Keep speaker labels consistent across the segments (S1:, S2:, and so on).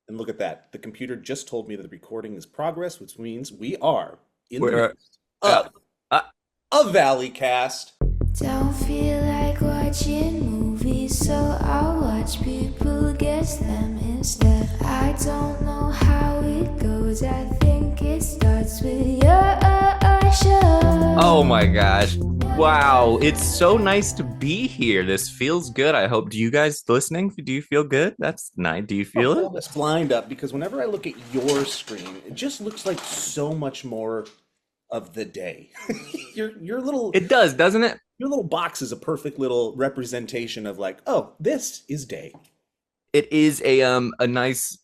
S1: And look at that. The computer just told me that the recording is progress, which means we are in the
S2: We're
S1: midst
S2: uh,
S1: of
S2: uh,
S1: a Valley cast.
S3: Don't feel like watching movies, so I'll watch people guess them instead. I don't know how it goes, I think it starts with your
S2: oh
S3: show.
S2: my gosh. Wow, it's so nice to be here. This feels good. I hope. Do you guys listening? Do you feel good? That's nice. Do you
S1: I'll
S2: feel it?
S1: pull this blind up because whenever I look at your screen, it just looks like so much more of the day. Your little
S2: It does, doesn't it?
S1: your little box is a perfect little representation of like, oh, this is day.
S2: It is a nice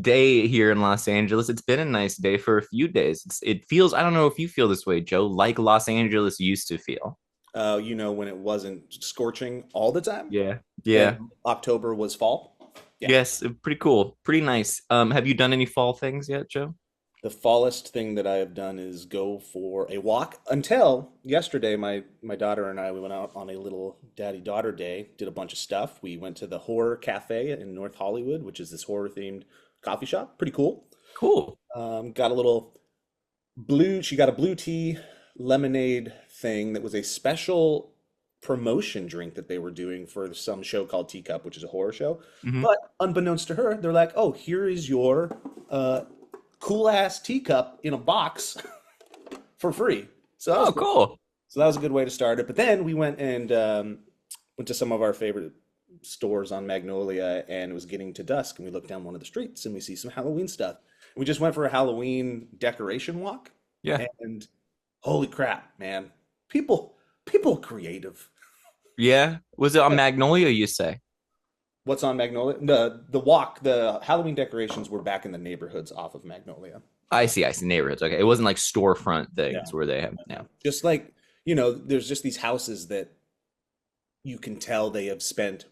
S2: day here in Los Angeles. It's been a nice day for a few days. It feels, I don't know if you feel this way, Joe, like Los Angeles used to feel.
S1: When it wasn't scorching all the time
S2: Yeah.
S1: and
S2: Yeah.
S1: October was fall. Yeah.
S2: Yes, pretty cool. Pretty nice. Have you done any fall things yet, Joe?
S1: The fallest thing that I have done is go for a walk. Until yesterday, my daughter and I we went out on a little daddy-daughter day, did a bunch of stuff. We went to the Horror Cafe in North Hollywood, which is this horror-themed coffee shop. Pretty cool.
S2: Cool.
S1: Got a little she got a blue tea lemonade thing that was a special promotion drink that they were doing for some show called Teacup, which is a horror show.
S2: Hmm.
S1: But unbeknownst to her, they're like, "Oh, here is your uh, cool ass teacup in a box for free." So that was
S2: Oh,
S1: good.
S2: cool.
S1: So that was a good way to start it. But then we went and went to some of our favorite stores on Magnolia, and it was getting to dusk, and we looked down one of the streets and we see some Halloween stuff. We just went for a Halloween decoration walk,
S2: Yeah.
S1: and holy crap, man, people creative.
S2: Yeah. Was it on Magnolia, you say?
S1: What's on Magnolia? The Halloween decorations were back in the neighborhoods off of Magnolia.
S2: I see. I see neighborhoods. Okay. It wasn't like storefront
S1: No,
S2: things where they have, yeah.
S1: no. Just like, there's just these houses that you can tell they have spent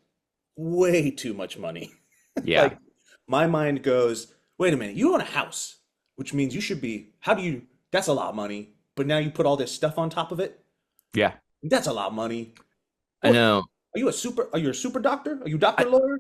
S1: way too much money.
S2: Yeah.
S1: Like my mind goes, wait a minute, you own a house, which means you should be, that's a lot of money, but now you put all this stuff on top of it.
S2: Yeah.
S1: That's a lot of money.
S2: I
S1: What
S2: know.
S1: are you a super doctor? Are you doctor
S2: I,
S1: lawyer?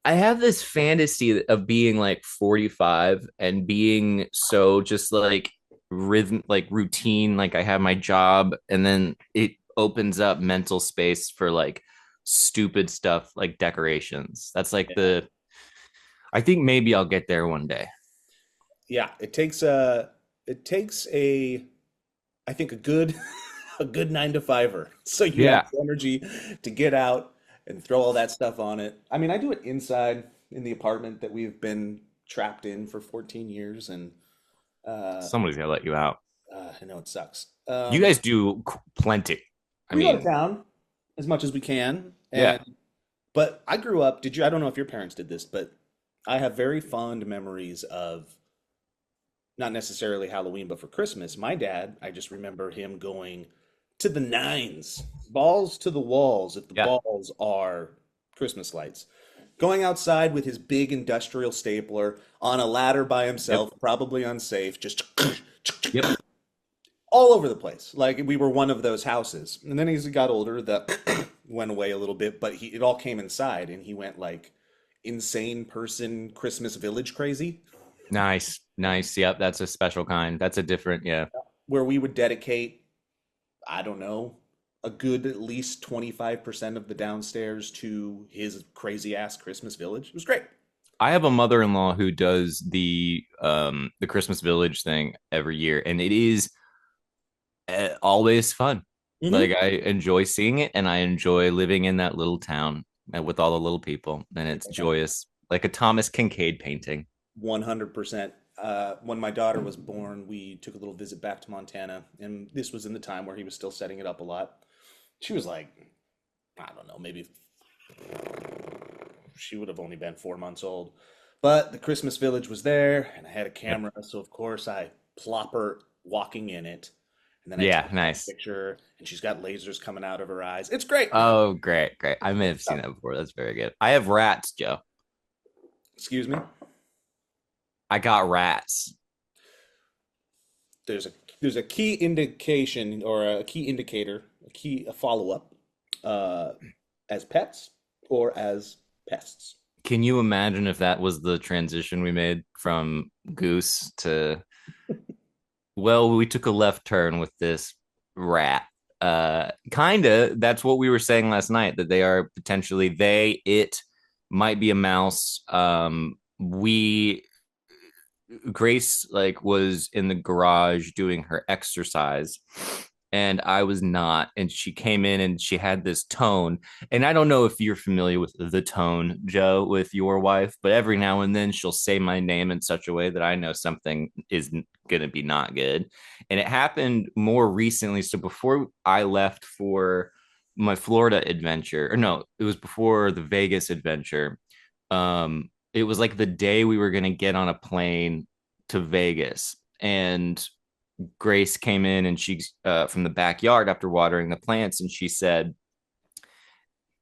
S2: I have this fantasy of being like 45 and being so just like rhythm, like routine. Like I have my job and then it opens up mental space for like stupid stuff like decorations. That's like
S1: Yeah.
S2: I think maybe I'll get there one day.
S1: Yeah, it takes I think a good a good 9 to 5er. So you have
S2: Yeah.
S1: the energy to get out and throw all that stuff on it. I mean, I do it inside in the apartment that we've been trapped in for 14 years, and uh,
S2: Somebody's got to let you out.
S1: I know it sucks.
S2: You guys do plenty. I
S1: We go to
S2: mean,
S1: town as much as we can,
S2: yeah.
S1: and but I grew up. Did you? I don't know if your parents did this, but I have very fond memories of not necessarily Halloween, but for Christmas. My dad, I just remember him going to the nines, balls to the walls, if the
S2: Yeah.
S1: balls are Christmas lights. Going outside with his big industrial stapler on a ladder by
S2: Yep.
S1: himself, probably unsafe, just
S2: Yep.
S1: all over the place. Like we were one of those houses. And then as he got older, that went away a little bit, but it all came inside and he went like insane person Christmas village crazy,
S2: Nice. Nice. Yep. That's a special kind. That's a different, yeah.
S1: where we would dedicate, I don't know, a good at least 25% of the downstairs to his crazy ass Christmas village. It was great.
S2: I have a mother-in-law who does the Christmas Village thing every year, and it is always fun.
S1: Hmm.
S2: Like I enjoy seeing it, and I enjoy living in that little town with all the little people, and it's joyous, like a Thomas Kincaid painting.
S1: 100%. When my daughter was born, we took a little visit back to Montana, and this was in the time where he was still setting it up a lot. She was like, I don't know, maybe she would have only been 4 months old. But the Christmas village was there, and I had a
S2: Yep.
S1: camera, so of course I plop her walking in it, and then I take
S2: Yeah,
S1: a
S2: nice.
S1: picture, and she's got lasers coming out of her eyes. It's great.
S2: Oh, great, great. I may have seen that before. That's very good. I have rats, Joe.
S1: Excuse me.
S2: I got rats.
S1: There's a key indication or a key indicator, a follow-up, uh, as pets or as pests.
S2: Can you imagine if that was the transition we made from Goose to, well, we took a left turn with this rat? Kinda. That's what we were saying last night, that they are potentially it might be a mouse. We Grace like was in the garage doing her exercise and I was not. And she came in and she had this tone. And I don't know if you're familiar with the tone, Joe, with your wife, but every now and then she'll say my name in such a way that I know something is going to be not good. And it happened more recently. So before I left for my Florida adventure, or no, it was before the Vegas adventure. It was like the day we were going to get on a plane to Vegas. And Grace came in and she's from the backyard after watering the plants, and she said,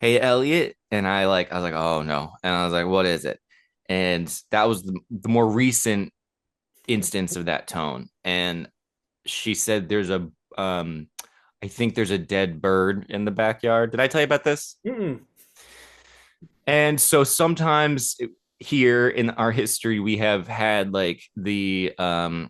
S2: "Hey, Elliott," and I was like, "Oh no," and I was like, "What is it?" And that was the more recent instance of that tone. And she said, I think there's a dead bird in the backyard. Did I tell you about this?
S1: Mm-mm.
S2: And so sometimes here in our history, we have had like the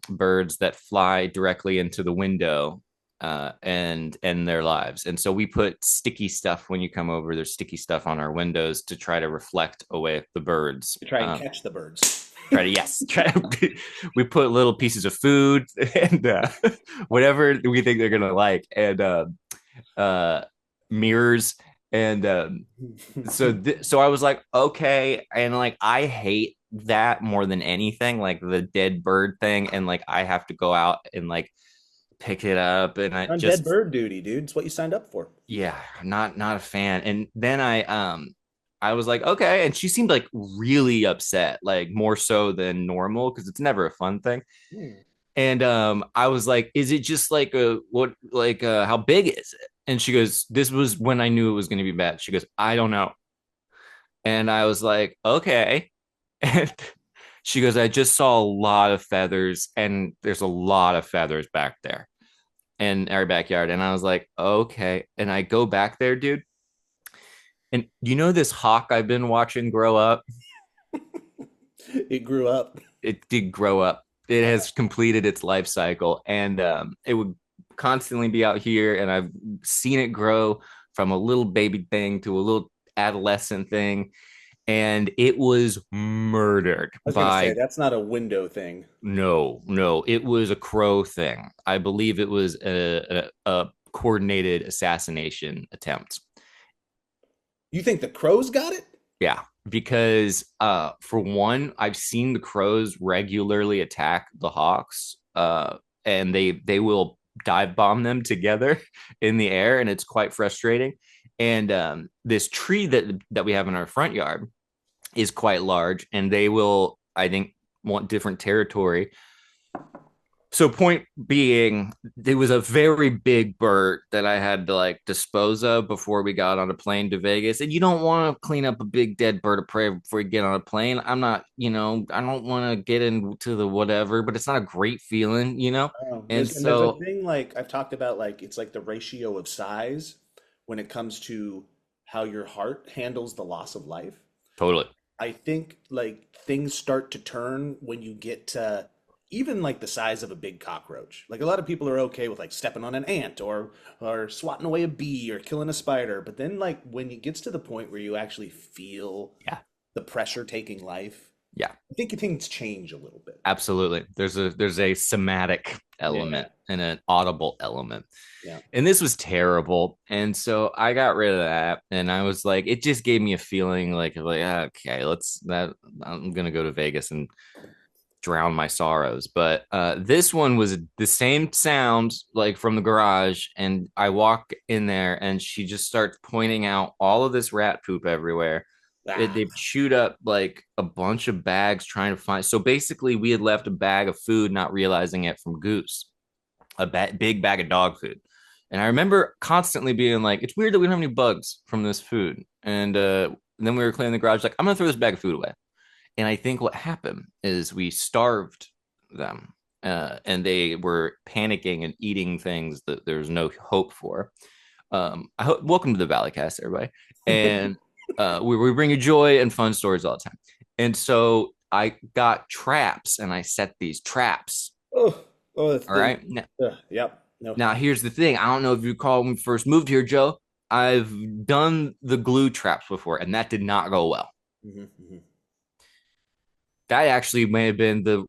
S2: birds that fly directly into the window and end their lives. And so we put sticky stuff when you come over. There's sticky stuff on our windows to try to reflect away the birds.
S1: To try and catch the birds.
S2: We put little pieces of food and whatever we think they're gonna like, and mirrors and so I was like, okay. And like I hate that more than anything, like the dead bird thing, and like I have to go out and like pick it up, and I
S1: On dead
S2: just,
S1: bird duty, dude. It's what you signed up for.
S2: yeah, not a fan. And then I was like, okay. And she seemed like really upset, like more so than normal, because it's never a fun thing.
S1: Hmm.
S2: And I was like, is it just like how big is it? And she goes, this was when I knew it was going to be bad. She goes, I don't know. And I was like, okay. And she goes, I just saw a lot of feathers, and there's a lot of feathers back there in our backyard. And I was like, okay. And I go back there, dude. And you know this hawk I've been watching grow up?
S1: It grew up.
S2: It did grow up. It has completed its life cycle, and it would constantly be out here. And I've seen it grow from a little baby thing to a little adolescent thing, and it was murdered
S1: I was gonna say
S2: by,
S1: that's not a window thing.
S2: no, it was a crow thing. I believe it was a coordinated assassination attempt.
S1: You think the crows got it?
S2: Yeah, because for one, I've seen the crows regularly attack the hawks, and they will dive bomb them together in the air, and it's quite frustrating. And this tree that we have in our front yard is quite large, and they will, I think, want different territory. So point being, there was a very big bird that I had to like dispose of before we got on a plane to Vegas. And you don't want to clean up a big dead bird of prey before you get on a plane. I'm not, I don't want to get into the whatever, but it's not a great feeling.
S1: Oh,
S2: And
S1: and there's a
S2: so
S1: thing like I've talked about, like it's like the ratio of size when it comes to how your heart handles the loss of life.
S2: totally.
S1: I think like things start to turn when you get to even like the size of a big cockroach. Like a lot of people are okay with like stepping on an ant or swatting away a bee or killing a spider, but then like when it gets to the point where you actually feel
S2: Yeah.
S1: the pressure taking life,
S2: Yeah.
S1: I think things change a little bit.
S2: Absolutely. There's a somatic
S1: Yeah,
S2: element and an audible element.
S1: yeah.
S2: And this was terrible. And so I got rid of that. And I was like, it just gave me a feeling like, okay, I'm gonna go to Vegas and drown my sorrows. But this one was the same sound like from the garage. And I walk in there and she just starts pointing out all of this rat poop everywhere.
S1: Ah,
S2: They've chewed up like a bunch of bags trying to find. So basically, we had left a bag of food, not realizing it, from Goose, big bag of dog food. And I remember constantly being like, it's weird that we don't have any bugs from this food. And then we were cleaning the garage, like, I'm going to throw this bag of food away. And I think what happened is we starved them, and they were panicking and eating things that there's no hope for. Welcome to the Valleycast, everybody. And we bring you joy and fun stories all the time. And so I got traps and I set these traps.
S1: Oh, oh, that's
S2: All
S1: the
S2: right. Now,
S1: yep. No.
S2: now here's the thing. I don't know if you recall when we first moved here, Joe. I've done the glue traps before, and that did not go well.
S1: Hmm.
S2: That actually may have been the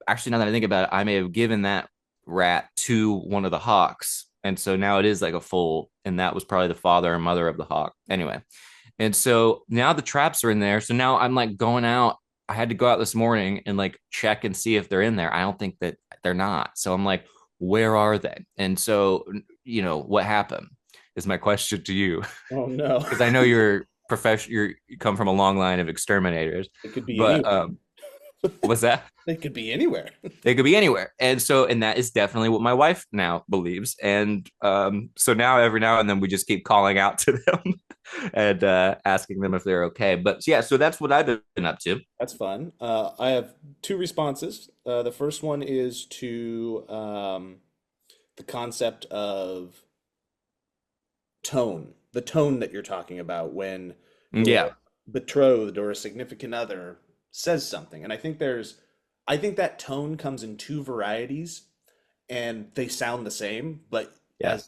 S2: actually now that I think about it, I may have given that rat to one of the hawks. And so now it is like a full, and that was probably the father and mother of the hawk. Anyway. And so now the traps are in there. So now I'm like going out. I had to go out this morning and like check and see if they're in there. I don't think that they're not. So I'm like, where are they? And so, what happened is my question to you.
S1: Oh no.
S2: Because I know you're professional, you come from a long line of exterminators,
S1: It could be
S2: but
S1: anywhere.
S2: what's that?
S1: It could be anywhere.
S2: They could be anywhere. And that is definitely what my wife now believes. And so now every now and then we just keep calling out to them and asking them if they're okay. But yeah, so that's what I've been up to.
S1: That's fun. I have two responses. The first one is to the concept of tone, the tone that you're talking about when your
S2: Yeah.
S1: betrothed or a significant other says something. And I think that tone comes in two varieties and they sound the same, but
S2: Yeah.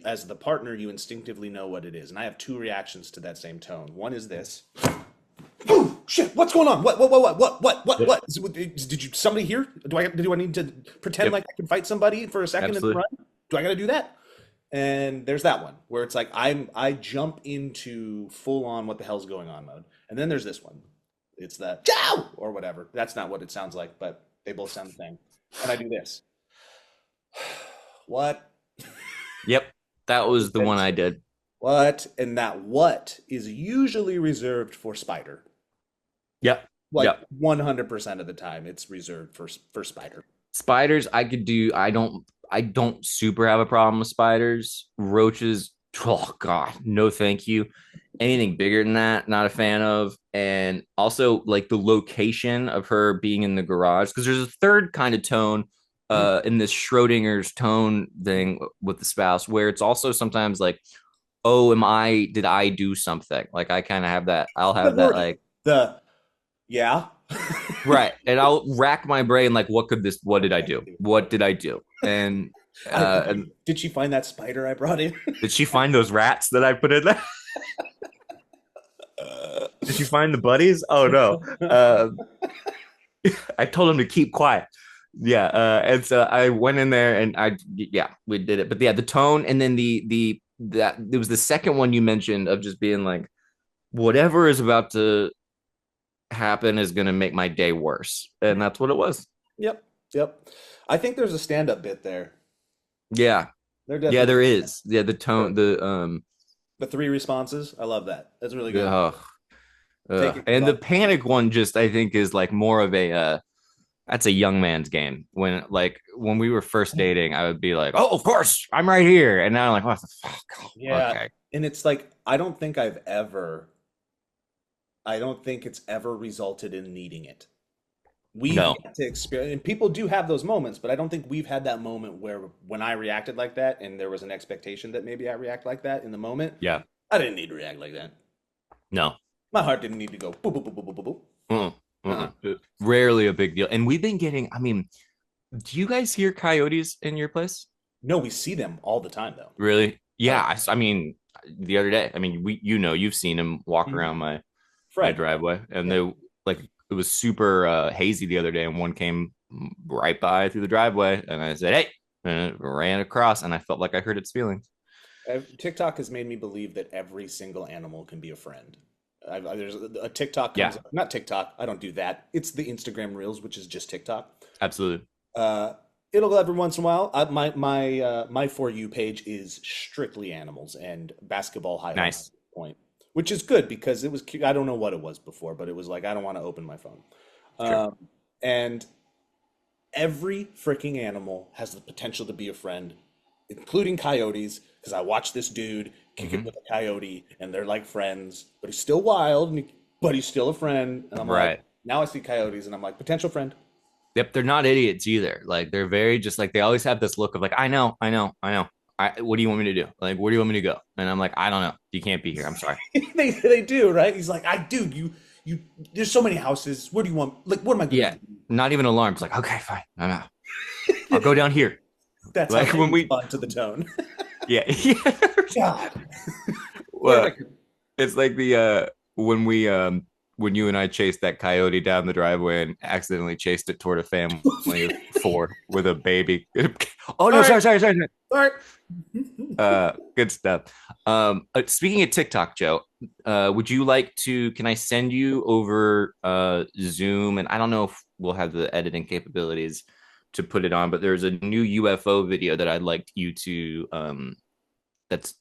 S1: as the partner, you instinctively know what it is. And I have two reactions to that same tone. One is this. Oh shit! What's going on?
S2: Yep.
S1: Did you somebody here? Do I need to pretend
S2: Yep.
S1: like I can fight somebody for a second and then
S2: Absolutely.
S1: run? Do I got to do that? And there's that one where it's like I jump into full on what the hell's going on mode. And then there's this one. It's the Jow or whatever. That's not what it sounds like, but they both sound the same. And I do this. What?
S2: Yep. That was the one I did.
S1: What? And that what is usually reserved for Spider.
S2: Yep.
S1: Like
S2: Yep.
S1: 100% of the time, it's reserved for Spider.
S2: Spiders, I could do. I don't super have a problem with spiders. Roaches, oh god, no thank you. Anything bigger than that, not a fan of. And also like the location of her being in the garage, because there's a third kind of tone
S1: Mhm.
S2: in this Schrodinger's tone thing with the spouse, where it's also sometimes like, oh, did I do something? Like I kind of have that, I'll
S1: Good
S2: have that
S1: lordy.
S2: like,
S1: The yeah.
S2: right. And I'll rack my brain like, what did I do? What did I do? And
S1: Did she find that spider I brought in?
S2: did she find those rats that I put in there? Did she find the buddies? Oh no. I told him to keep quiet. Yeah. And so I went in there and yeah, we did it. But yeah, the tone and then that it was the second one you mentioned of just being like, whatever is about to happen is going to make my day worse. And that's what it was.
S1: Yep. Yep. I think there's a stand-up bit there.
S2: Yeah.
S1: There
S2: Yeah,
S1: definitely
S2: there is. Yeah. The tone,
S1: the three responses. I love that. That's really good.
S2: uh,
S1: Take it
S2: and the
S1: above.
S2: panic one just I think is like more of a that's a young man's game. When we were first dating, I would be like, "Oh, of course, I'm right here," and now I'm like, "What the fuck?" Oh,
S1: Yeah.
S2: okay,
S1: And it's like I don't think it's ever resulted in needing it. We've
S2: no,
S1: yet to experience, and people do have those moments, but I don't think we've had that moment where when I reacted like that and there was an expectation that maybe I react like that in the moment,
S2: yeah,
S1: I didn't need to react like that.
S2: no,
S1: My heart didn't need to go boop, boop, boop, boop, boop, boop, boop. Uh-uh.
S2: rarely a big deal. And we've been getting. I mean, do you guys hear coyotes in your place?
S1: No, we see them all the time, though.
S2: Really?
S1: Oh,
S2: Yeah. I mean, the other day. I mean, you've seen him walk
S1: mhm.
S2: around my
S1: Fred.
S2: driveway, and
S1: Yeah.
S2: they like it was super hazy the other day, and one came right by through the driveway, and I said, "Hey," and it ran across, and I felt like I hurt its feelings.
S1: TikTok has made me believe that every single animal can be a friend. There's a TikTok
S2: Yeah,
S1: comes up, not TikTok. I don't do that. It's the Instagram Reels, which is just TikTok.
S2: absolutely.
S1: Uh, it'll go every once in a while. My for you page is strictly animals and basketball highlights at
S2: Nice.
S1: this point, which is good because it was I don't know what it was before, but it was like I don't want to open my phone.
S2: Sure.
S1: And every freaking animal has the potential to be a friend, including coyotes, because I watched this dude kick it
S2: Hmm.
S1: with a coyote, and they're like friends, but he's still wild, but he's still a friend. And I'm like,
S2: Right.
S1: now I see coyotes, and I'm like, potential friend.
S2: Yep. They're not idiots either. Like they're very just like they always have this look of like, I know, I know, I know. what do you want me to do? Like, where do you want me to go? And I'm like, I don't know. You can't be here. I'm sorry.
S1: They do, right? He's like, dude, you. There's so many houses. Where do you want? Like, what am I going to
S2: Yeah,
S1: do?
S2: not even alarms. Like, okay, fine, I'm out. I'll go down here.
S1: That's
S2: Like
S1: how
S2: when we,
S1: respond to the tone.
S2: yeah, yeah.
S1: God.
S2: Well, it's like the when you and I chased that coyote down the driveway and accidentally chased it toward a family of four with a baby. Oh no,
S1: All right.
S2: sorry.
S1: All right.
S2: Good stuff. Speaking of TikTok, Joe, would you like to? Can I send you over Zoom? And I don't know if we'll have the editing capabilities to put it on, but there's a new UFO video that I'd like you to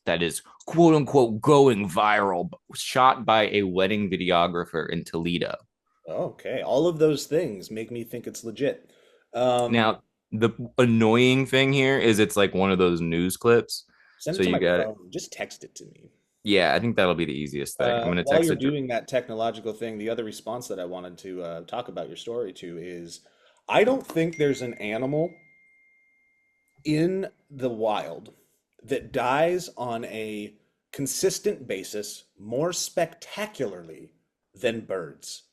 S2: that is quote unquote going viral, shot by a wedding videographer in Toledo.
S1: Okay. All of those things make me think it's legit.
S2: Now, the annoying thing here is it's like one of those news clips.
S1: Send
S2: So
S1: it to
S2: you
S1: my
S2: got it.
S1: phone. Just text it to me.
S2: Yeah, I think that'll be the easiest thing. I'm gonna
S1: While
S2: text
S1: you're
S2: it to.
S1: doing that technological thing, the other response that I wanted to talk about your story to is I don't think there's an animal in the wild that dies on a consistent basis more spectacularly than birds.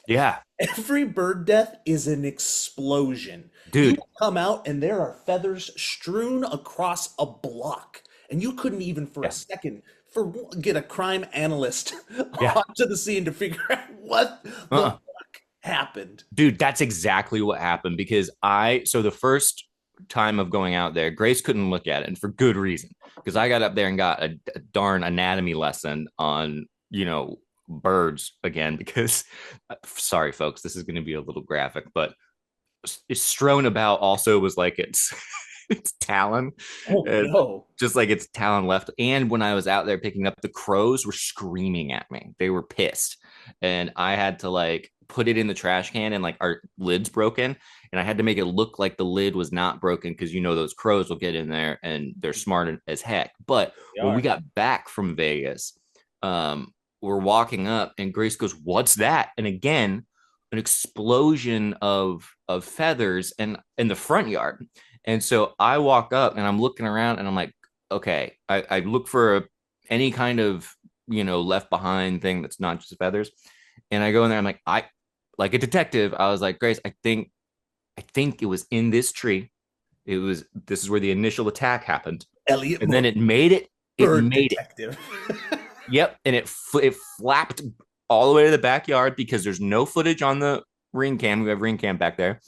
S2: Yeah,
S1: Every bird death is an explosion. You
S2: dude.
S1: come out and there are feathers strewn across a block, and you couldn't even for a
S2: Yeah,
S1: second get a crime analyst
S2: yeah.
S1: onto the scene to figure out what the
S2: Uh-uh.
S1: fuck happened.
S2: Dude, that's exactly what happened because so the first time of going out there, Grace couldn't look at it, and for good reason. Because I got up there and got a darn anatomy lesson on, birds again. Because, sorry, folks, this is going to be a little graphic, but it's strewn about also was like its talon,
S1: Oh
S2: and
S1: no.
S2: just like its talon left. And when I was out there picking up, the crows were screaming at me. They were pissed, and I had to like put it in the trash can, and like our lid's broken, and I had to make it look like the lid was not broken because those crows will get in there and they're smart as heck. But
S1: They
S2: when we
S1: are.
S2: got back from Vegas, we're walking up, and Grace goes, "What's that?" And again, an explosion of feathers and in the front yard. And so I walk up and I'm looking around and I'm like, okay, I look for any kind of, left behind thing that's not just feathers. And I go in there, I'm like, like a detective, I was like, Grace, I think it was in this tree. This is where the initial attack happened.
S1: Elliott
S2: And then
S1: Moore,
S2: it
S1: bird
S2: made it.
S1: detective.
S2: Yep. And it flapped all the way to the backyard because there's no footage on the ring cam. We have ring cam back there.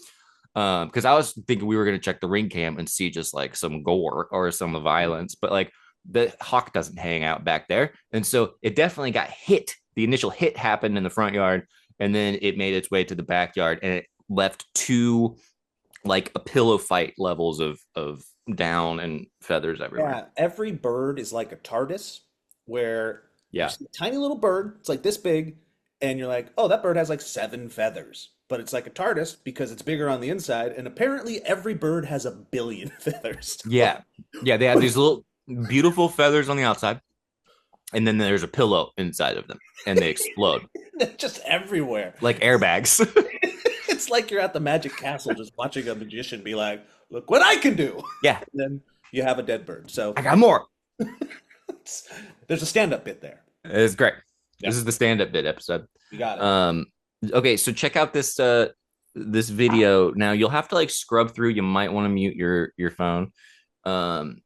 S2: Because I was thinking we were going to check the ring cam and see just like some gore or some violence, but like the hawk doesn't hang out back there. And so it definitely got hit. The initial hit happened in the front yard, and then it made its way to the backyard, and it left two like a pillow fight levels of down and feathers everywhere.
S1: Yeah, every bird is like a TARDIS where you
S2: Yeah.
S1: see a tiny little bird, it's like this big, and you're like, oh, that bird has like 7 feathers. But it's like a TARDIS because it's bigger on the inside, and apparently every bird has a billion feathers.
S2: Yeah. Yeah. They have these little beautiful feathers on the outside, and then there's a pillow inside of them, and they explode
S1: They're just everywhere.
S2: like airbags.
S1: It's like you're at the Magic Castle just watching a magician be like, look what I can do.
S2: Yeah.
S1: And then you have a dead bird. So
S2: I got more.
S1: there's a stand-up bit there.
S2: It's great.
S1: Yeah,
S2: This is the stand-up bit episode.
S1: you got it.
S2: Okay, so check out this video. Now you'll have to like scrub through. You might want to mute your phone. Um,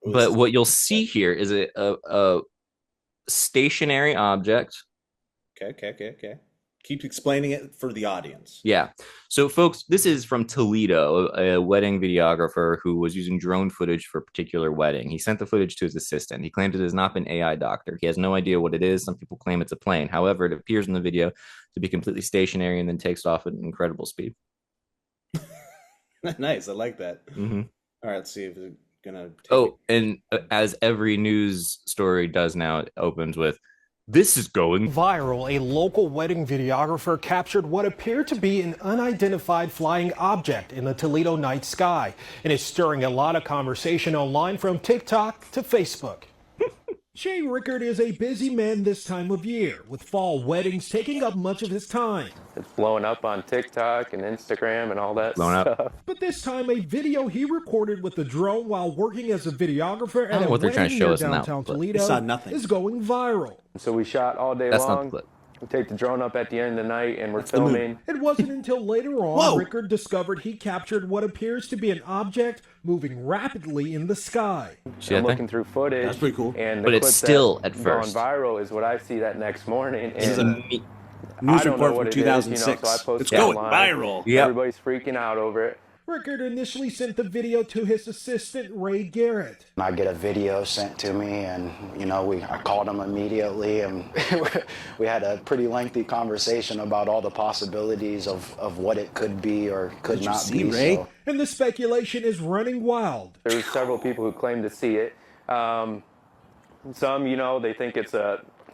S1: Ooh,
S2: but what you'll see here is a stationary object.
S1: okay. Keep explaining it for the audience.
S2: Yeah. So, folks, this is from Toledo, a wedding videographer who was using drone footage for a particular wedding. He sent the footage to his assistant. He claimed it has not been AI doctored. He has no idea what it is. Some people claim it's a plane. However, it appears in the video to be completely stationary and then takes off at an incredible speed.
S1: Nice, I like that.
S2: Mm-hmm.
S1: All right, let's see if it's gonna take it.
S2: Oh, and as every news story does now, it opens with, "This is going
S4: viral." A local wedding videographer captured what appeared to be an unidentified flying object in the Toledo night sky. And it's stirring a lot of conversation online from TikTok to Facebook. Shay Rickard is a busy man this time of year, with fall weddings taking up much of his time.
S5: it's blowing up on TikTok and Instagram and all that
S2: Blown up.
S5: stuff.
S4: But this time, a video he recorded with the drone while working as a videographer
S2: I don't
S4: at
S2: know
S4: a
S2: what they're trying
S4: wedding
S2: to show
S4: near
S2: us in that
S4: downtown
S2: clip.
S4: Toledo
S1: I saw nothing.
S4: is going viral.
S5: So we shot all day
S2: That's not the
S5: long.
S2: clip.
S5: We take the drone up at the end of the night and we're
S1: That's the mood.
S5: filming.
S4: It wasn't until later on
S1: Whoa.
S4: Rickard discovered he captured what appears to be an object moving rapidly in the sky.
S2: See
S5: I'm
S2: that
S5: looking
S2: thing?
S5: through footage.
S1: That's pretty cool.
S5: And the
S2: But it's
S5: clip
S2: still
S5: that's
S2: at first.
S5: gone viral is what I see that next morning.
S1: This is a
S5: And
S1: news
S5: I don't know
S1: report
S5: what
S1: from
S5: it is, you know,
S1: 2006.
S5: so I post
S1: It's
S5: it
S1: going
S5: online.
S1: viral.
S2: Yep.
S5: Everybody's freaking out over it.
S4: Rickard initially sent the video to his assistant, Ray Garrett.
S6: I get a video sent to me, and I called him immediately, and we had a pretty lengthy conversation about all the possibilities of what it could be or could
S1: Did you
S6: not
S1: see,
S6: be.
S1: Ray?
S6: So
S4: And the speculation is running wild.
S5: There were several people who claimed to see it. Some, they think it's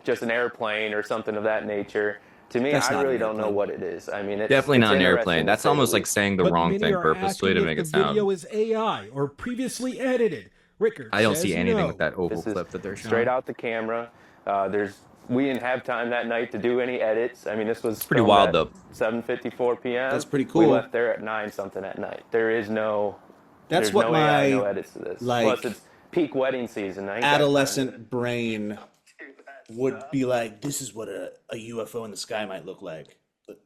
S5: just an airplane or something of that nature. To me,
S1: That's
S5: I
S1: not
S5: really
S1: an
S5: don't know
S1: airplane.
S5: what it is. I mean,
S2: Definitely
S5: it's
S2: not an
S5: interesting
S2: airplane.
S5: to
S2: That's
S5: say
S2: almost
S5: the
S2: like
S5: least.
S2: saying the
S4: But
S2: wrong
S4: many
S2: thing
S4: are
S2: purposely to
S4: asking
S2: make
S4: if
S2: it
S4: the video
S2: sound.
S4: is AI or previously edited. Rickard
S2: I don't
S4: says
S2: see anything
S4: no.
S2: with that oval
S5: This is
S2: clip that they're showing.
S5: straight out the camera. We didn't have time that night to do any edits. I mean, this was
S2: pretty
S5: filmed
S2: wild,
S5: at
S2: though.
S5: 7:54 p.m.
S1: That's pretty
S5: We
S1: cool.
S5: left there at 9 something at night. There's
S1: That's
S5: what
S1: what
S5: AI, no
S1: my
S5: edits to this.
S1: like,
S5: Plus, it's peak wedding season. I ain't got time.
S1: adolescent brain would be like, this is what a UFO in the sky might look like.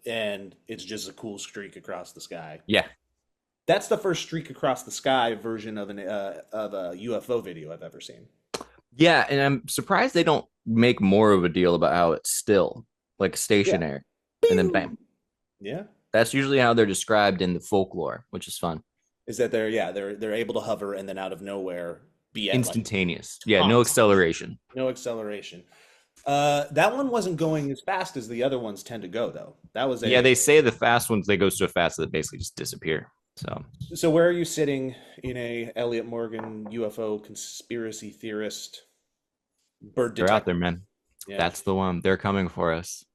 S1: And it's just a cool streak across the sky.
S2: Yeah.
S1: That's the first streak across the sky version of a UFO video I've ever seen.
S2: Yeah, and I'm surprised they don't make more of a deal about how it's still like stationary and then bam.
S1: Yeah.
S2: That's usually how they're described in the folklore, which is fun.
S1: Is that they're able to hover and then out of nowhere be at like,
S2: Instantaneous. Yeah, no acceleration.
S1: no acceleration. That one wasn't going as fast as the other ones tend to go, though. That was
S2: Yeah, they say the fast ones, they go so fast that they basically just disappear.
S1: So where are you sitting in a Elliott Morgan UFO conspiracy theorist bird
S2: They're
S1: detector?
S2: out there, man.
S1: Yeah.
S2: That's the one. They're coming for us.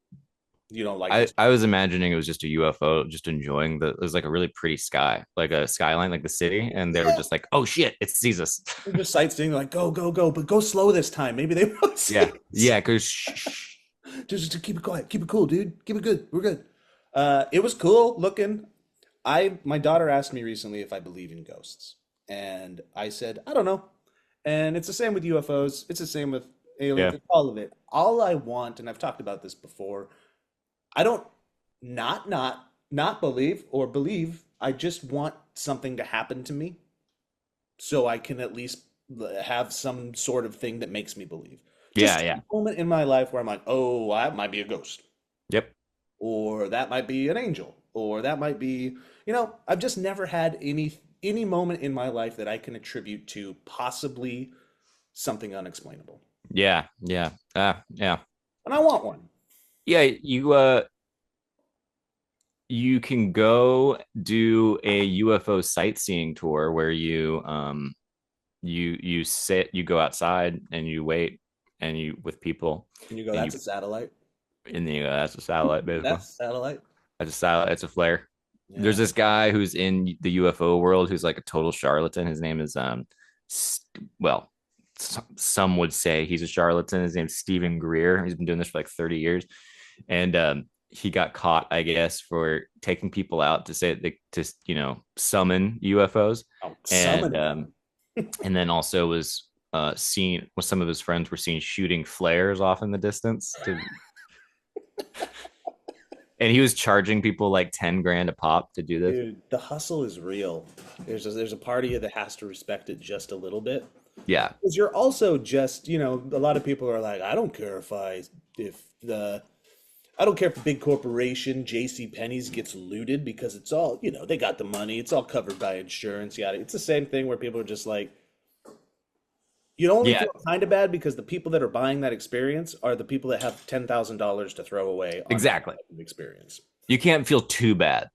S1: You don't like this?
S2: I was imagining it was just a UFO, just enjoying it was like a really pretty sky, like a skyline, like the city, and they were just like, "Oh shit, it sees us."
S1: They're just sightseeing, like go, but go slow this time. Maybe they won't see us.
S2: Yeah, because
S1: Just keep it quiet, keep it cool, dude. Keep it good. We're good. It was cool looking. My daughter asked me recently if I believe in ghosts, and I said I don't know. And it's the same with UFOs. It's the same with aliens.
S2: Yeah.
S1: It's all of it. All I want, and I've talked about this before, I don't not believe or believe. I just want something to happen to me so I can at least have some sort of thing that makes me believe. Just
S2: yeah.
S1: a moment in my life where I'm like, oh, that might be a ghost,
S2: Yep.
S1: or that might be an angel, or that might be, I've just never had any moment in my life that I can attribute to possibly something unexplainable.
S2: Yeah. Yeah.
S1: And I want one.
S2: Yeah, you can go do a UFO sightseeing tour where you go outside and you wait and you with people
S1: And you go,
S2: and
S1: that's a satellite.
S2: and then you go, that's a satellite, basically.
S1: That's satellite.
S2: That's a satellite, it's a flare.
S1: Yeah.
S2: There's this guy who's in the UFO world who's like a total charlatan. His name is some would say he's a charlatan. His name's Stephen Greer. He's been doing this for like 30 years. And he got caught, I guess, for taking people out to say to summon UFOs.
S1: Oh,
S2: And
S1: summon.
S2: and then also was seen with some of his friends were seen shooting flares off in the distance and he was charging people like 10 grand a pop to do this.
S1: Dude, the hustle is real. There's a part of you that has to respect it just a little bit.
S2: Yeah.
S1: Because you're also just, a lot of people are like, I don't care if the big corporation J.C. Penney's gets looted because it's all, they got the money. It's all covered by insurance. Yada. It's the same thing where people are just like, you only
S2: Yeah.
S1: feel kind of bad because the people that are buying that experience are the people that have $10,000 to throw away on
S2: Exactly.
S1: that experience.
S2: You can't feel too bad.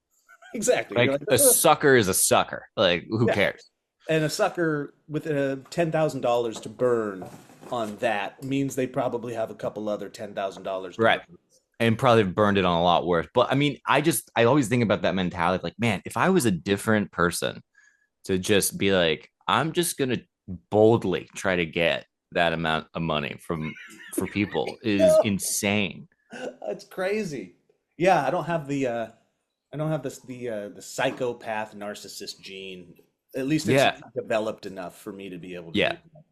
S1: Exactly.
S2: Like
S1: You're
S2: a sucker is a sucker. Like who
S1: Yeah.
S2: cares?
S1: And a sucker with $10,000 to burn on that means they probably have a couple other $10,000.
S2: Right. And probably burned it on a lot worse. But I mean, I always think about that mentality. Like, man, if I was a different person to just be like, I'm just going to boldly try to get that amount of money for people is insane.
S1: That's crazy. Yeah, I don't have the psychopath narcissist gene. At least it's
S2: Yeah,
S1: developed enough for me to be able to
S2: yeah.
S1: do that.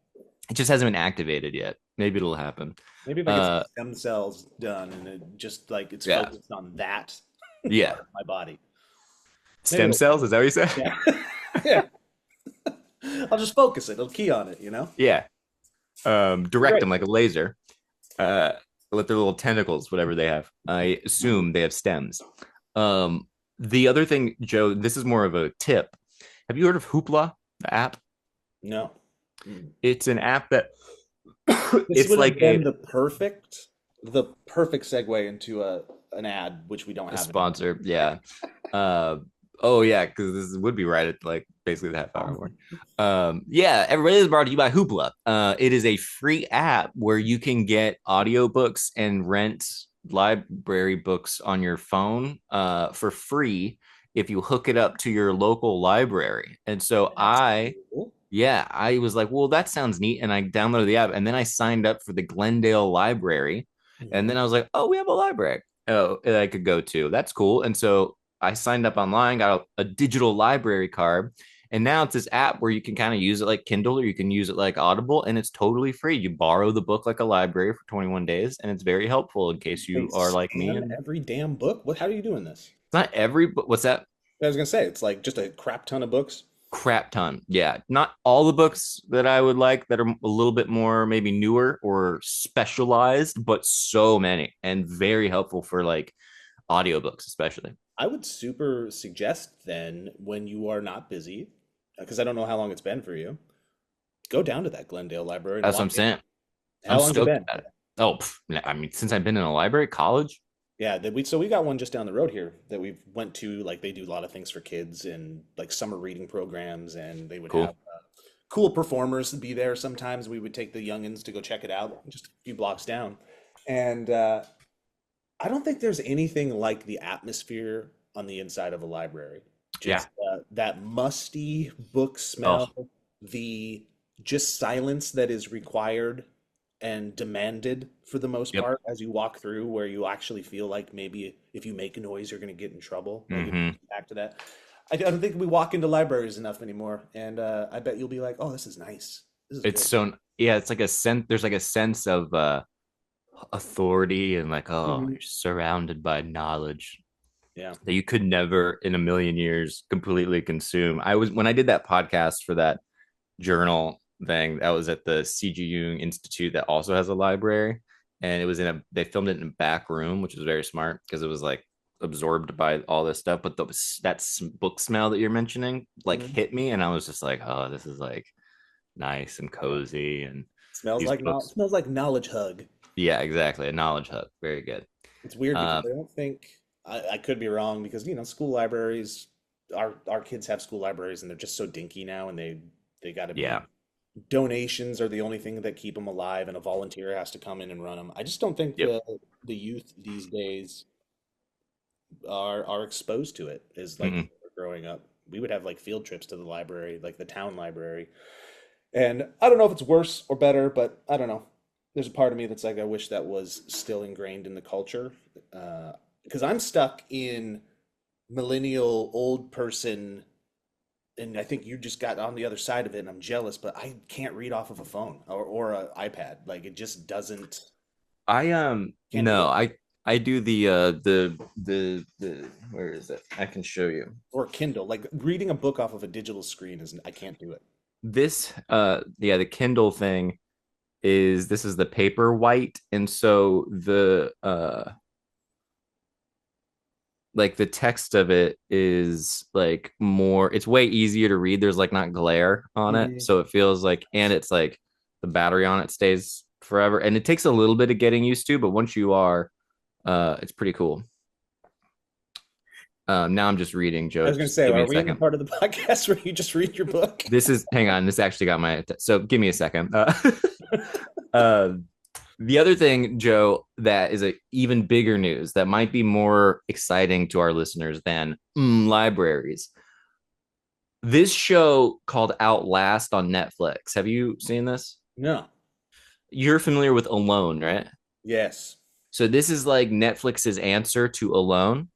S2: It just hasn't been activated yet. Maybe it'll happen.
S1: Maybe if I get some
S2: Uh,
S1: stem cells done and it just like it's
S2: yeah,
S1: focused on that
S2: yeah.
S1: part of my body. Maybe
S2: Stem
S1: it'll,
S2: cells, is that what you said?
S1: yeah. Yeah. I'll just focus it. I'll key on it, you know?
S2: Yeah. Direct
S1: Great.
S2: them like a laser. Uh, with their little tentacles, whatever they have. I assume they have stems. Um, the other thing, Joe, this is more of a tip. Have you heard of Hoopla, the app?
S1: No. Mm.
S2: It's an app that
S1: This
S2: it's
S1: would have
S2: like
S1: been the perfect segue into an ad, which we don't
S2: a
S1: have.
S2: sponsor. Yeah. Uh, oh yeah, because this would be right at like basically the half hour mark. Yeah, everybody is brought to you by Hoopla. It is a free app where you can get audiobooks and rent library books on your phone for free if you hook it up to your local library. And so
S1: That's cool.
S2: yeah, I was like, well, that sounds neat. And I downloaded the app and then I signed up for the Glendale Library. And
S1: Mhm.
S2: then I was like, oh, we have a library that I could go to. That's cool. And so I signed up online, got a digital library card. And now it's this app where you can kind of use it like Kindle or you can use it like Audible, and it's totally free. You borrow the book like a library for 21 days, and it's very helpful in case
S1: They
S2: you are like me.
S1: scan
S2: And it's
S1: every damn book. What? How are you doing this?
S2: not every book. What's that?
S1: I was gonna say it's like just a crap ton of books.
S2: Crap ton. Yeah. Not all the books that I would like that are a little bit more maybe newer or specialized, but so many and very helpful for like audiobooks, especially.
S1: I would super suggest then when you are not busy, because I don't know how long it's been for you, go down to that Glendale library and
S2: That's what I'm
S1: walk in.
S2: saying. I'm
S1: How long's it
S2: stoked
S1: been?
S2: about it. Oh, I mean, since I've been in a library, college.
S1: Yeah, we got one just down the road here that we went to. Like they do a lot of things for kids and like summer reading programs, and they would have
S2: Cool.
S1: cool performers be there. Sometimes we would take the youngins to go check it out, just a few blocks down. And I don't think there's anything like the atmosphere on the inside of a library.
S2: Yeah.
S1: Just that musty book
S2: Oh,
S1: smell, the just silence that is required and demanded for the most
S2: yep.
S1: part as you walk through, where you actually feel like maybe if you make a noise, you're going to get in trouble. Like
S2: Hmm.
S1: back to that. I don't think we walk into libraries enough anymore, and I bet you'll be like, "Oh, this is nice. This is
S2: It's
S1: good."
S2: so, yeah, it's like a sense, there's like a sense of authority and like, oh,
S1: Mhm.
S2: you're surrounded by knowledge
S1: Yeah.
S2: that you could never in a million years completely consume. When I did that podcast for that journal thing, that was at the C.G. Jung Institute that also has a library. And it was they filmed it in a back room, which was very smart because it was like absorbed by all this stuff. But book smell that you're mentioning like
S1: Mhm.
S2: hit me. And I was just like, oh, this is like nice and cozy. And these books,
S1: Smells like knowledge hug.
S2: yeah, exactly. A knowledge hub. Very good.
S1: It's weird because
S2: Um,
S1: I don't think I could be wrong because school libraries, our kids have school libraries and they're just so dinky now, and they got to be
S2: yeah.
S1: donations are the only thing that keep them alive, and a volunteer has to come in and run them. I just don't think
S2: Yep.
S1: the youth these days are exposed to it as like we
S2: Mm-mm.
S1: were growing up. We would have like field trips to the library, like the town library. And I don't know if it's worse or better, but I don't know. There's a part of me that's like, I wish that was still ingrained in the culture. Because I'm stuck in millennial old person, and I think you just got on the other side of it, and I'm jealous, but I can't read off of a phone or an iPad. Like it just doesn't,
S2: I
S1: can't do
S2: no,
S1: it.
S2: I do the where is it? I can show you.
S1: Or Kindle. Like reading a book off of a digital screen is, I can't do it.
S2: This yeah, the Kindle thing this is the paper white, and so the like the text of it is like more, it's way easier to read. There's like not glare on it,
S1: Mhm.
S2: so it feels like, and it's like the battery on it stays forever, and it takes a little bit of getting used to, but once you are, it's pretty cool. Now I'm just reading,
S1: I
S2: Joe.
S1: was going to
S2: Just
S1: say,
S2: give me
S1: are
S2: a
S1: we in the
S2: second.
S1: part of the podcast where you just read your book?
S2: This is, hang on, this actually got my, so give me a second. Uh, the other thing, Joe, that is a even bigger news that might be more exciting to our listeners than libraries. This show called Outlast on Netflix. Have you seen this?
S1: No.
S2: You're familiar with Alone, right?
S1: Yes.
S2: So this is like Netflix's answer to Alone,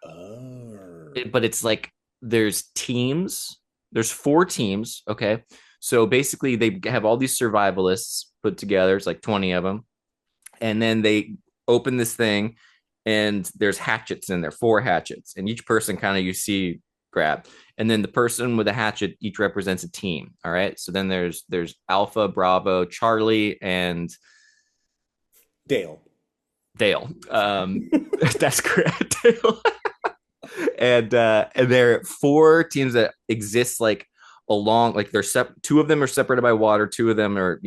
S1: Oh.
S2: but it's like there's teams. There's 4 teams. Okay. So basically, they have all these survivalists put together. It's like 20 of them. And then they open this thing, and there's hatchets in there, 4 hatchets. And each person kind of you see grab. And then the person with a hatchet each represents a team. All right. So then there's Alpha, Bravo, Charlie, and
S1: Dale.
S2: Dale. That's correct. Dale. And there are 4 teams that exist like along, like they're 2 of them are separated by water, 2 of them are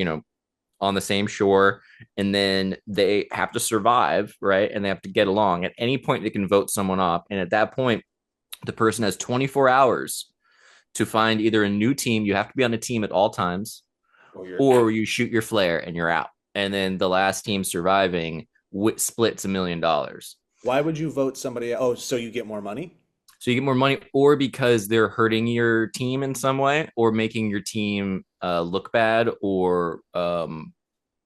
S2: on the same shore, and then they have to survive, right? And they have to get along. At any point, they can vote someone off, and at that point, the person has 24 hours to find either a new team. You have to be on a team at all times, or you shoot your flare and you're out. And then the last team surviving splits $1 million.
S1: Why would you vote somebody? Oh, so you get more money?
S2: So you get more money, or because they're hurting your team in some way, or making your team look bad, or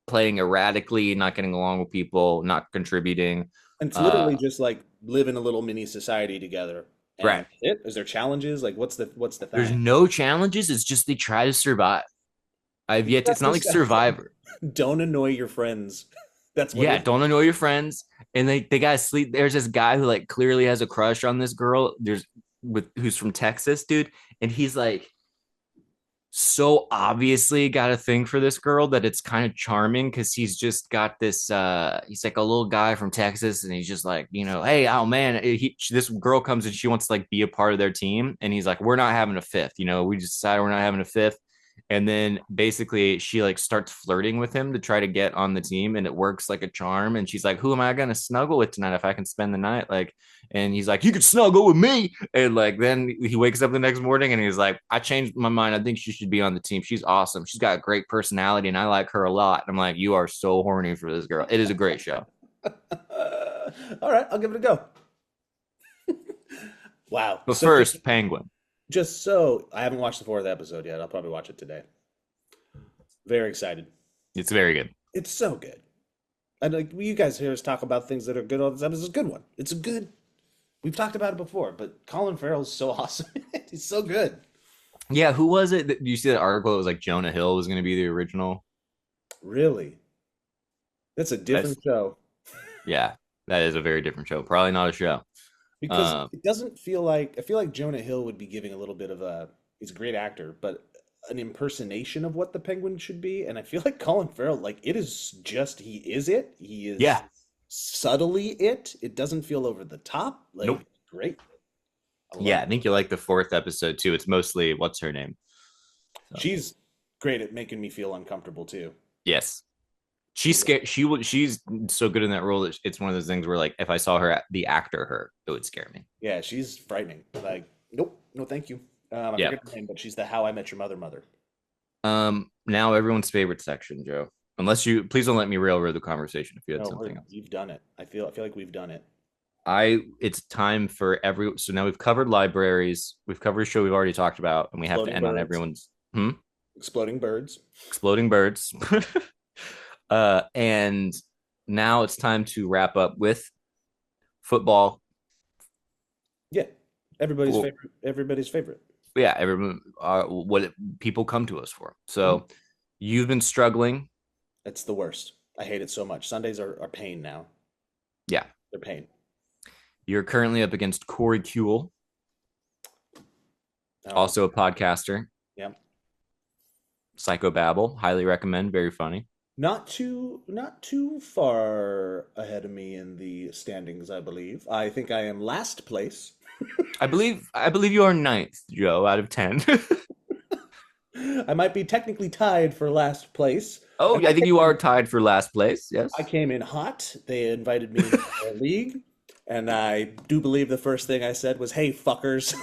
S2: playing erratically, not getting along with people, not contributing.
S1: And it's literally just like live in a little mini society together. And
S2: Right.
S1: Is there challenges? Like what's the thing?
S2: There's no challenges. It's just they try to survive. It's not like Survivor.
S1: Don't annoy your friends. That's what
S2: Yeah, don't annoy your friends. And they gotta sleep. There's this guy who like clearly has a crush on this girl. Who's from Texas, dude, and he's like so obviously got a thing for this girl that it's kind of charming because he's just got this. He's like a little guy from Texas, and he's just like, hey, oh man, this girl comes and she wants to like be a part of their team, and he's like, we're not having a fifth. We just decided we're not having a fifth. And then basically she like starts flirting with him to try to get on the team, and it works like a charm. And she's like, who am I going to snuggle with tonight if I can spend the night? And he's like, you could snuggle with me. And like, then he wakes up the next morning and he's like, I changed my mind. I think she should be on the team. She's awesome. She's got a great personality and I like her a lot. And I'm like, you are so horny for this girl. It is a great show.
S1: All right, I'll give it a go. Wow.
S2: But first, Penguin.
S1: Just so I haven't watched the 4th episode yet. I'll probably watch it today. Very excited.
S2: It's very good.
S1: It's so good. And like you guys hear us talk about things that are good all the time. This is a good one. It's a good. We've talked about it before, but Colin Farrell's so awesome. He's so good.
S2: Yeah, who was it? Do you see that article? It was like Jonah Hill was going to be the original.
S1: Really? That's a different show.
S2: Yeah, that is a very different show. Probably not a show.
S1: Because it doesn't feel like, I feel like Jonah Hill would be giving a little bit of he's a great actor, but an impersonation of what the Penguin should be. And I feel like Colin Farrell, like he is it. He is subtly it. It doesn't feel over the top. Like,
S2: nope.
S1: Great.
S2: I think you like the 4th episode too. It's mostly, what's her name?
S1: So. She's great at making me feel uncomfortable too.
S2: Yes. She's scared. She's so good in that role that it's one of those things where, like, if I saw the actor, it would scare me.
S1: Yeah, she's frightening. Like, nope, no, thank you. I forget her name, but she's the How I Met Your Mother.
S2: Now everyone's favorite section, Joe. Please don't let me railroad the conversation if you had something else.
S1: You've done it. I feel like we've done it.
S2: It's time for so now we've covered libraries, we've covered a show we've already talked about, and we have to end on everyone's
S1: Exploding birds.
S2: And now it's time to wrap up with football.
S1: Yeah, everybody's favorite.
S2: Yeah, everyone. What people come to us for. So you've been struggling.
S1: It's the worst. I hate it so much. Sundays are pain now.
S2: Yeah,
S1: they're pain.
S2: You're currently up against Corey Kuehl, also a podcaster.
S1: Yeah.
S2: Psychobabble, highly recommend. Very funny.
S1: Not too far ahead of me in the standings, I believe. I think I am last place.
S2: I believe you are 9th, Joe, out of 10.
S1: I might be technically tied for last place.
S2: Oh, I think you are tied for last place. Yes.
S1: I came in hot. They invited me to their league, and I do believe the first thing I said was, "Hey, fuckers."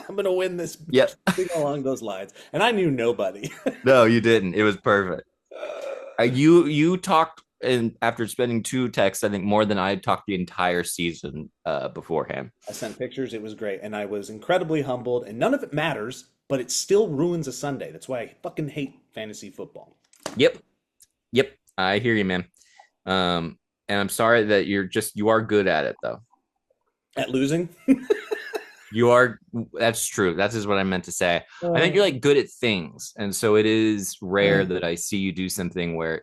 S1: I'm gonna win this.
S2: Yep.
S1: Thing along those lines, and I knew nobody.
S2: No, you didn't. It was perfect. You talked, and after spending 2 texts, I think more than I had talked the entire season beforehand.
S1: I sent pictures. It was great, and I was incredibly humbled. And none of it matters, but it still ruins a Sunday. That's why I fucking hate fantasy football.
S2: Yep. I hear you, man. And I'm sorry that you are good at it though.
S1: At losing.
S2: You are, that's true. That is what I meant to say. I think you're like good at things. And so it is rare that I see you do something where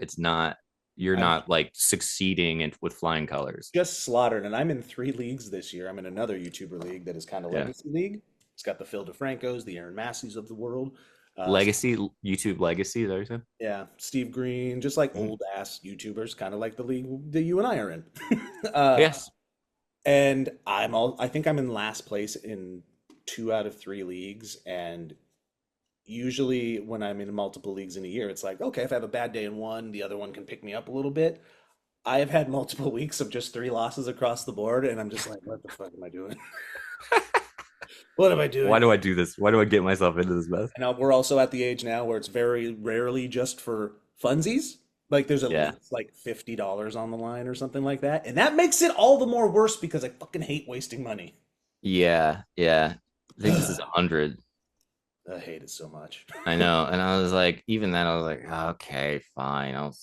S2: you're
S1: I'm
S2: not like succeeding with flying colors.
S1: just slaughtered, and I'm in 3 leagues this year. I'm in another YouTuber league that is kind of
S2: Yeah.
S1: legacy league. It's got the Phil DeFrancos, the Aaron Masseys of the world. Uh,
S2: Legacy, YouTube legacy, is that what you're saying?
S1: yeah, Steve Green, just like
S2: Mm.
S1: old ass YouTubers, kind of like the league that you and I are in. uh,
S2: Yes.
S1: and I think I'm in last place in 2 out of 3 leagues, and usually when I'm in multiple leagues in a year, it's like, okay, if I have a bad day in one, the other one can pick me up a little bit. I have had multiple weeks of just 3 losses across the board, and I'm just like, what the fuck am I doing? What am I doing?
S2: Why do I do this? Why do I get myself into this mess?
S1: And we're also at the age now where it's very rarely just for funsies. Like there's at
S2: Yeah.
S1: least like $50 on the line or something like that. And that makes it all the more worse because I fucking hate wasting money.
S2: Yeah. Yeah. I think this is 100.
S1: I hate it so much.
S2: I know. And I was like, even then, I was like, okay, fine. I'll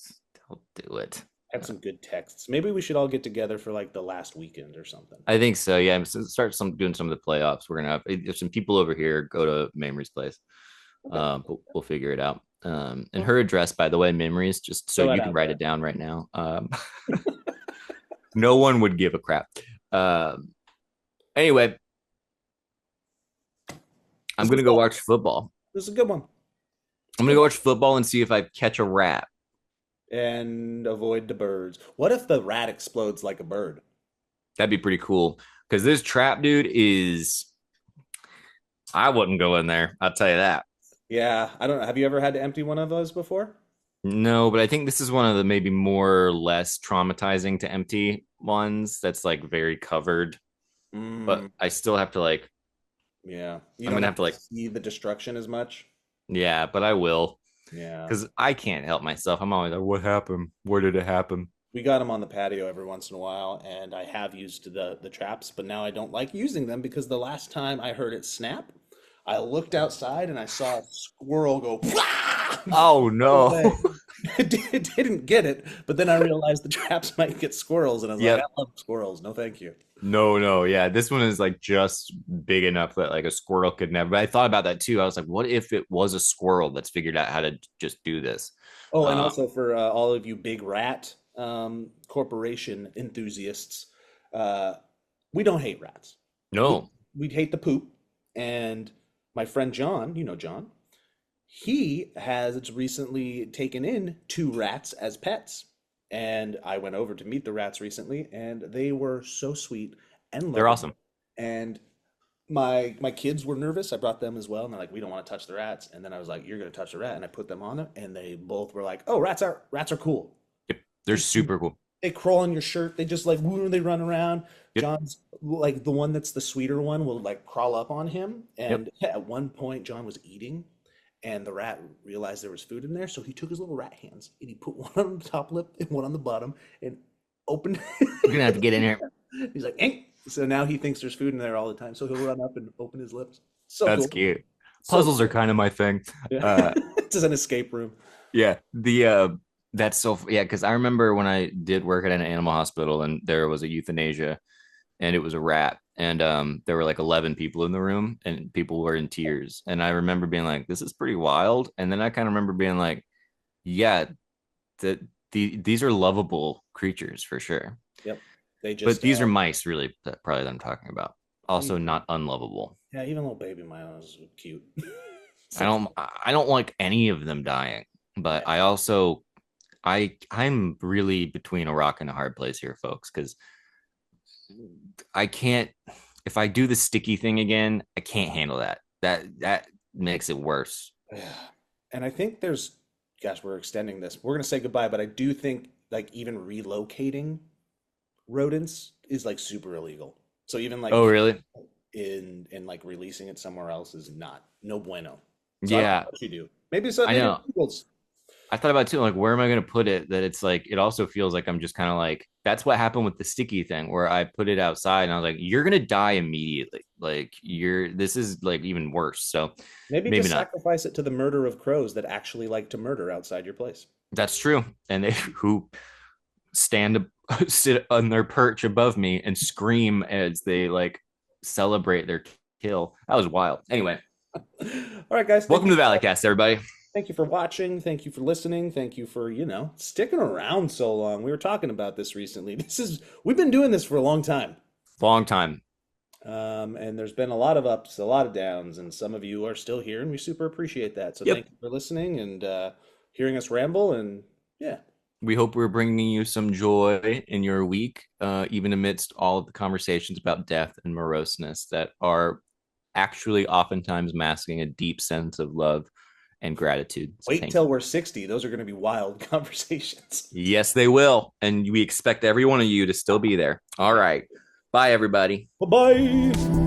S2: do it.
S1: Had some good texts. Maybe we should all get together for like the last weekend or something.
S2: I think so. Yeah. Start doing some of the playoffs. We're going to have if some people over here go to Memory's place.
S1: Okay.
S2: But we'll figure it out. And her address, by the way, Memories, just so
S1: Throw it
S2: you can
S1: out
S2: write
S1: there.
S2: it down right now. No one would give a crap. Anyway, I'm going to go watch football.
S1: This is a good one.
S2: I'm going to go watch football and see if I catch a rat.
S1: And avoid the birds. What if the rat explodes like a bird?
S2: That'd be pretty cool. Because this trap dude is. I wouldn't go in there. I'll tell you that.
S1: Yeah, I don't know. Have you ever had to empty one of those before?
S2: No, but I think this is one of the maybe more or less traumatizing to empty ones that's like very covered. But
S1: Mm,
S2: I still have to like,
S1: yeah. You
S2: I'm
S1: don't
S2: gonna have to like,
S1: see the destruction as much.
S2: yeah, but I will
S1: Yeah.
S2: because I can't help myself. I'm always like, what happened? Where did it happen?
S1: We got them on the patio every once in a while, and I have used the traps, but now I don't like using them because the last time I heard it snap, I looked outside and I saw a squirrel go
S2: Oh no.
S1: away. It didn't get it, but then I realized the traps might get squirrels, and I was
S2: Yep.
S1: like, I love squirrels. No, thank you.
S2: No. Yeah, this one is like just big enough that like a squirrel could never. But I thought about that too. I was like, what if it was a squirrel that's figured out how to just do this?
S1: Oh, and
S2: Um,
S1: also for all of you big rat corporation enthusiasts, uh, we don't hate rats. We,
S2: no.
S1: we hate the poop. And my friend John, you know John, he has recently taken in 2 rats as pets. And I went over to meet the rats recently, and they were so sweet and
S2: They're
S1: lovely.
S2: awesome.
S1: And my kids were nervous. I brought them as well, and they're like, "We don't want to touch the rats." And then I was like, "You're gonna touch the rat," and I put them on them, and they both were like, "Oh, rats are cool."
S2: Yep. They're super cool.
S1: They crawl on your shirt. They just like woo, they run around.
S2: Yep.
S1: John's like the one that's the sweeter one will like crawl up on him.
S2: Yep.
S1: And at one point, John was eating, and the rat realized there was food in there, so he took his little rat hands and he put one on the top lip and one on the bottom and opened.
S2: You're gonna have to get in here.
S1: He's like, "Eh." So now he thinks there's food in there all the time. So he'll run up and open his lips. So
S2: That's
S1: cool.
S2: cute.
S1: So
S2: Puzzles are
S1: cool.
S2: kind of my thing.
S1: Yeah. It's just an escape room.
S2: Yeah. That's so yeah, because I remember when I did work at an animal hospital and there was a euthanasia and it was a rat. And there were like 11 people in the room and people were in tears. And I remember being like, this is pretty wild. And then I kind of remember being like, yeah, these are lovable creatures for sure.
S1: Yep. They
S2: But
S1: just
S2: these are mice, really, probably that I'm talking about. Also,
S1: mm,
S2: not unlovable.
S1: yeah, even little baby mine was cute.
S2: I don't like any of them dying, but I also I'm really between a rock and a hard place here, folks, because I can't if I do the sticky thing again, I can't handle that. That makes it worse.
S1: Yeah. And I think there's, gosh, we're extending this. We're gonna say goodbye, but I do think like even relocating rodents is like super illegal. So even like
S2: Oh, really?
S1: in like releasing it somewhere else is not no bueno. So I don't
S2: Yeah,
S1: know what you do. Maybe so
S2: I
S1: maybe
S2: know.
S1: Google's
S2: I thought about it too, like where am I going to put it? That it's like it also feels like I'm just kind of like that's what happened with the sticky thing, where I put it outside and I was like, you're gonna die immediately. Like you're this is like even worse. So
S1: maybe
S2: maybe
S1: just
S2: not.
S1: sacrifice it to the murder of crows that actually like to murder outside your place.
S2: That's true. And they who sit on their perch above me and scream as they like celebrate their kill. That was wild. Anyway,
S1: All right, guys.
S2: welcome to the Valleycast, everybody.
S1: Thank you for watching. Thank you for listening. Thank you for, sticking around so long. We were talking about this recently. We've been doing this for a long time.
S2: Long time.
S1: And there's been a lot of ups, a lot of downs, and some of you are still here, and we super appreciate that. So Thank you for listening and hearing us ramble, and yeah.
S2: We hope we're bringing you some joy in your week, even amidst all of the conversations about death and moroseness that are actually oftentimes masking a deep sense of love and gratitude. So
S1: wait till we're 60. Those are going to be wild conversations.
S2: Yes, they will. And we expect every one of you to still be there. All right. Bye, everybody.
S1: Bye-bye.